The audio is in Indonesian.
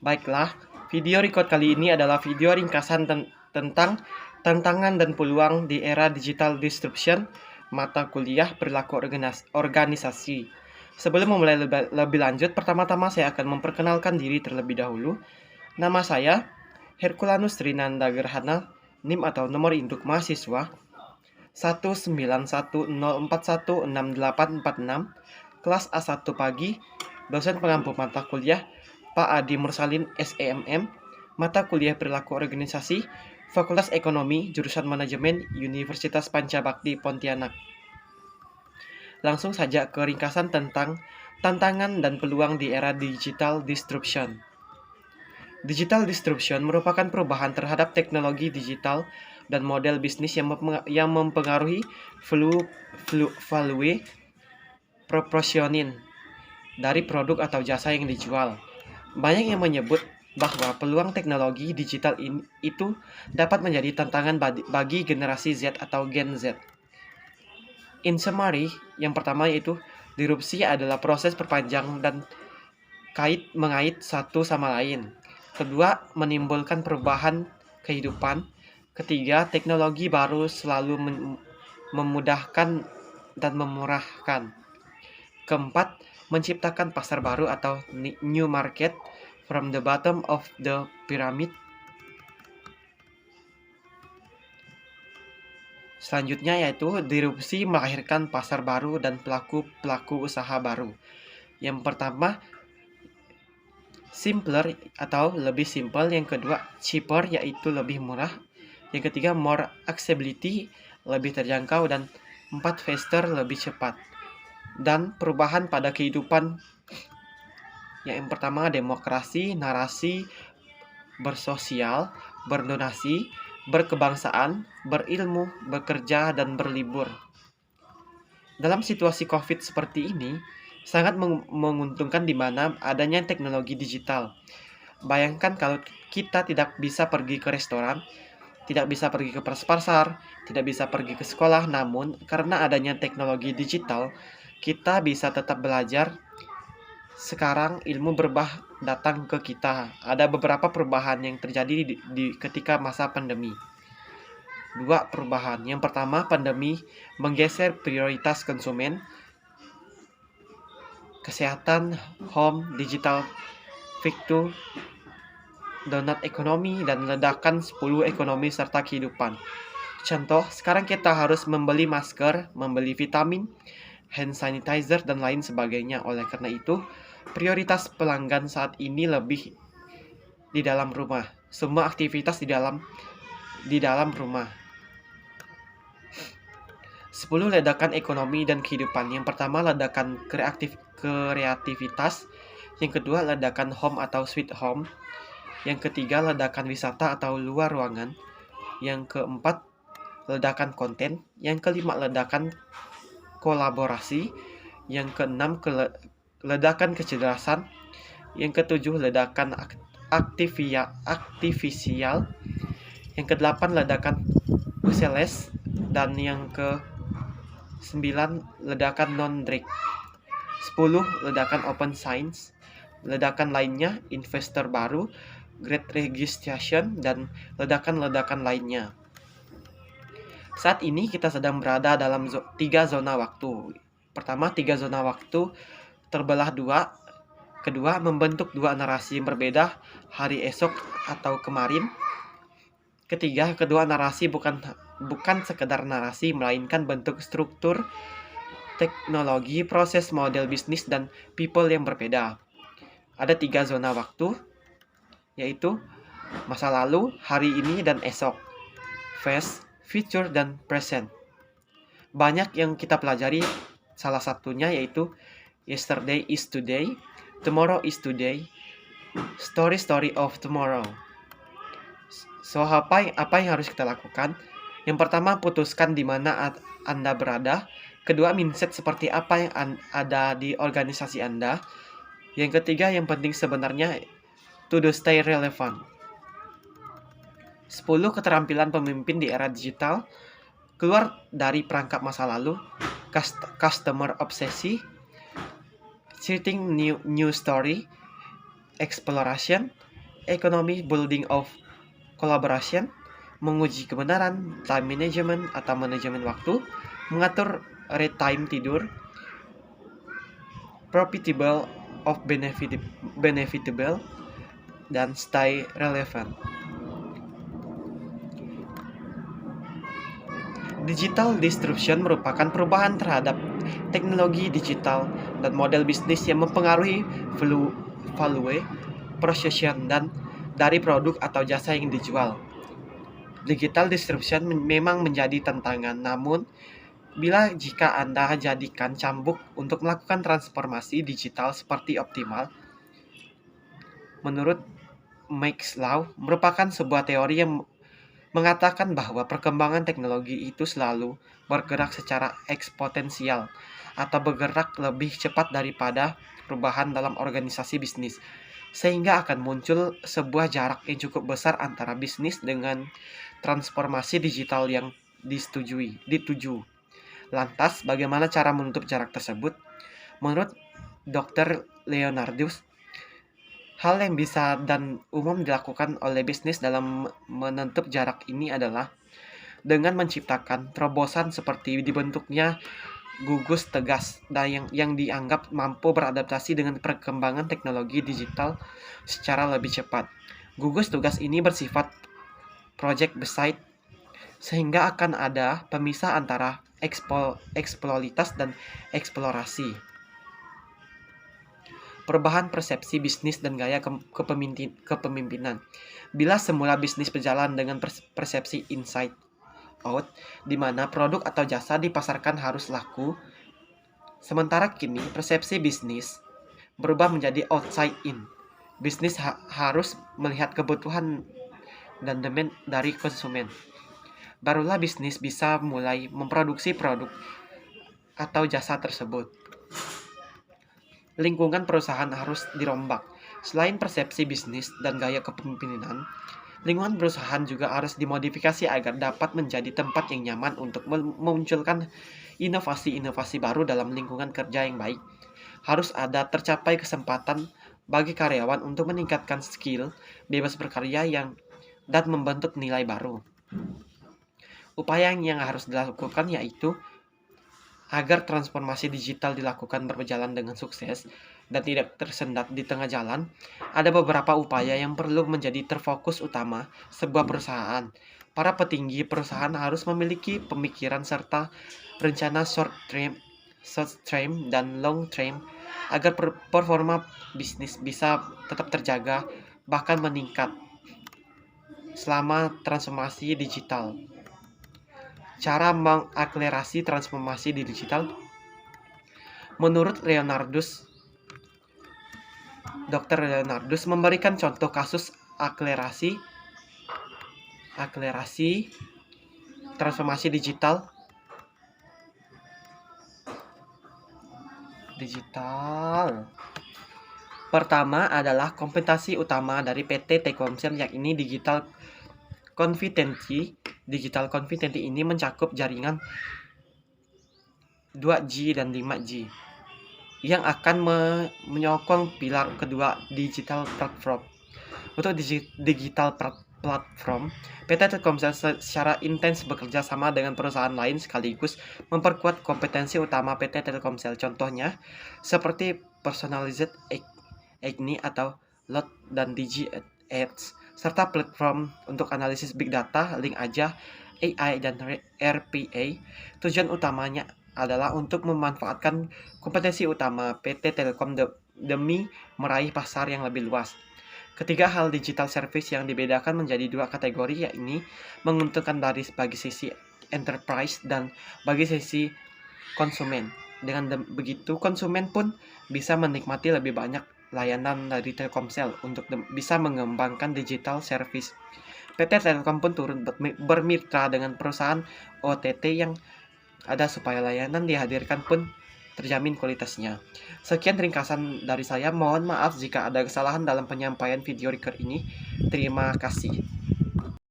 Baiklah, video record kali ini adalah video ringkasan tentang tantangan dan peluang di era digital disruption mata kuliah perilaku organisasi. Sebelum memulai lebih lanjut, pertama-tama saya akan memperkenalkan diri terlebih dahulu. Nama saya Herculanus Trinanda Gerhana, NIM atau nomor induk mahasiswa 19104168846, kelas A1 pagi, dosen pengampu mata kuliah Pak Adi Mursalin SEMM, mata kuliah perilaku organisasi, Fakultas Ekonomi, jurusan Manajemen, Universitas Pancabakti Pontianak. Langsung saja ke ringkasan tentang tantangan dan peluang di era digital disruption. Digital disruption merupakan perubahan terhadap teknologi digital dan model bisnis yang mempengaruhi value proporsionin dari produk atau jasa yang dijual. Banyak yang menyebut bahwa peluang teknologi digital itu dapat menjadi tantangan bagi generasi Z atau Gen Z. In summary, yang pertama yaitu disrupsi adalah proses perpanjang dan mengait satu sama lain. Kedua, menimbulkan perubahan kehidupan. Ketiga, teknologi baru selalu memudahkan dan memurahkan. Keempat, menciptakan pasar baru atau new market from the bottom of the pyramid. Selanjutnya yaitu disrupsi melahirkan pasar baru dan pelaku usaha baru. Yang pertama, simpler atau lebih simple. Yang kedua, cheaper yaitu lebih murah. Yang ketiga, more accessibility, lebih terjangkau. Dan 4, faster, lebih cepat. Dan perubahan pada kehidupan. Yang pertama, demokrasi, narasi, bersosial, berdonasi, berkebangsaan, berilmu, bekerja, dan berlibur. Dalam situasi COVID seperti ini, sangat menguntungkan di mana adanya teknologi digital. Bayangkan kalau kita tidak bisa pergi ke restoran, tidak bisa pergi ke pasar, tidak bisa pergi ke sekolah, namun karena adanya teknologi digital, kita bisa tetap belajar. Sekarang ilmu datang ke kita. Ada beberapa perubahan yang terjadi ketika masa pandemi. 2 perubahan. Yang pertama, pandemi menggeser prioritas konsumen. Kesehatan, home, digital, fiktu, donat ekonomi, dan ledakan 10 ekonomi serta kehidupan. Contoh, sekarang kita harus membeli masker, membeli vitamin, hand sanitizer, dan lain sebagainya. Oleh karena itu, prioritas pelanggan saat ini lebih di dalam rumah. Semua aktivitas di dalam rumah. 10 ledakan ekonomi dan kehidupan. Yang pertama, ledakan kreativitas. Yang kedua, ledakan home atau sweet home. Yang ketiga, ledakan wisata atau luar ruangan. Yang keempat, ledakan konten. Yang kelima, ledakan kolaborasi. Yang keenam, ledakan kecerdasan. Yang ketujuh, ledakan artifisial. Yang kedelapan, ledakan useless. Dan yang ke-9, ledakan non-drag. 10, ledakan open science. Ledakan lainnya, investor baru, great registration, dan ledakan-ledakan lainnya. Saat ini kita sedang berada dalam 3 zona waktu. Pertama, 3 zona waktu terbelah 2. Kedua, membentuk 2 narasi yang berbeda, hari esok atau kemarin. Ketiga, kedua narasi bukan sekedar narasi, melainkan bentuk struktur, teknologi, proses, model bisnis, dan people yang berbeda. Ada 3 zona waktu, yaitu masa lalu, hari ini, dan esok. Past, future, dan present. Banyak yang kita pelajari, salah satunya yaitu yesterday is today, tomorrow is today, story of tomorrow. So, apa yang harus kita lakukan? Yang pertama, putuskan di mana Anda berada. Kedua, mindset seperti apa yang ada di organisasi Anda. Yang ketiga, yang penting sebenarnya, to stay relevant. 10 keterampilan pemimpin di era digital. Keluar dari perangkap masa lalu, customer obsesi, creating new story, exploration, ekonomi building of collaboration, menguji kebenaran, time management atau manajemen waktu, mengatur rate time tidur, profitable of benefitable, dan stay relevant. Digital disruption merupakan perubahan terhadap teknologi digital dan model bisnis yang mempengaruhi value, proposition, dan dari produk atau jasa yang dijual. Digital disruption memang menjadi tantangan, namun jika Anda jadikan cambuk untuk melakukan transformasi digital seperti optimal, menurut Maxwell merupakan sebuah teori yang mengatakan bahwa perkembangan teknologi itu selalu bergerak secara eksponensial atau bergerak lebih cepat daripada perubahan dalam organisasi bisnis, sehingga akan muncul sebuah jarak yang cukup besar antara bisnis dengan transformasi digital yang dituju. Lantas, bagaimana cara menutup jarak tersebut? Menurut Dr. Leonardus, hal yang bisa dan umum dilakukan oleh bisnis dalam menutup jarak ini adalah dengan menciptakan terobosan seperti dibentuknya gugus tugas yang dianggap mampu beradaptasi dengan perkembangan teknologi digital secara lebih cepat. Gugus tugas ini bersifat project based, sehingga akan ada pemisah antara eksploritas dan eksplorasi. Perubahan persepsi bisnis dan gaya kepemimpinan. Bila semula bisnis berjalan dengan persepsi inside out, di mana produk atau jasa dipasarkan harus laku, sementara kini persepsi bisnis berubah menjadi outside in. Bisnis harus melihat kebutuhan dan demand dari konsumen. Barulah bisnis bisa mulai memproduksi produk atau jasa tersebut. Lingkungan perusahaan harus dirombak. Selain persepsi bisnis dan gaya kepemimpinan, lingkungan perusahaan juga harus dimodifikasi agar dapat menjadi tempat yang nyaman untuk memunculkan inovasi-inovasi baru dalam lingkungan kerja yang baik. Harus ada tercapai kesempatan bagi karyawan untuk meningkatkan skill, bebas berkarya dan membentuk nilai baru. Upaya yang harus dilakukan yaitu agar transformasi digital dilakukan berjalan dengan sukses dan tidak tersendat di tengah jalan, ada beberapa upaya yang perlu menjadi terfokus utama sebuah perusahaan. Para petinggi perusahaan harus memiliki pemikiran serta rencana short term dan long term agar performa bisnis bisa tetap terjaga bahkan meningkat selama transformasi digital. Cara mengakselerasi transformasi di digital. Menurut Dr. Leonardus memberikan contoh kasus akselerasi transformasi digital. Pertama adalah kompetensi utama dari PT Telkomsel, yakni digital competency. Digital competency ini mencakup jaringan 2G dan 5G yang akan menyokong pilar kedua, digital platform. Untuk digital platform, PT Telkomsel secara intens bekerja sama dengan perusahaan lain sekaligus memperkuat kompetensi utama PT Telkomsel. Contohnya seperti personalized agni atau lot dan Digi Ads, serta platform untuk analisis big data, link aja, AI, dan RPA. Tujuan utamanya adalah untuk memanfaatkan kompetensi utama PT Telkom demi meraih pasar yang lebih luas. Ketiga, hal digital service yang dibedakan menjadi dua kategori, yakni menguntungkan bagi sisi enterprise dan bagi sisi konsumen. Dengan begitu, konsumen pun bisa menikmati lebih banyak layanan dari Telkomsel untuk bisa mengembangkan digital service. PT Telkom pun turut bermitra dengan perusahaan OTT yang ada supaya layanan dihadirkan pun terjamin kualitasnya. Sekian ringkasan dari saya. Mohon maaf jika ada kesalahan dalam penyampaian video record ini. Terima kasih.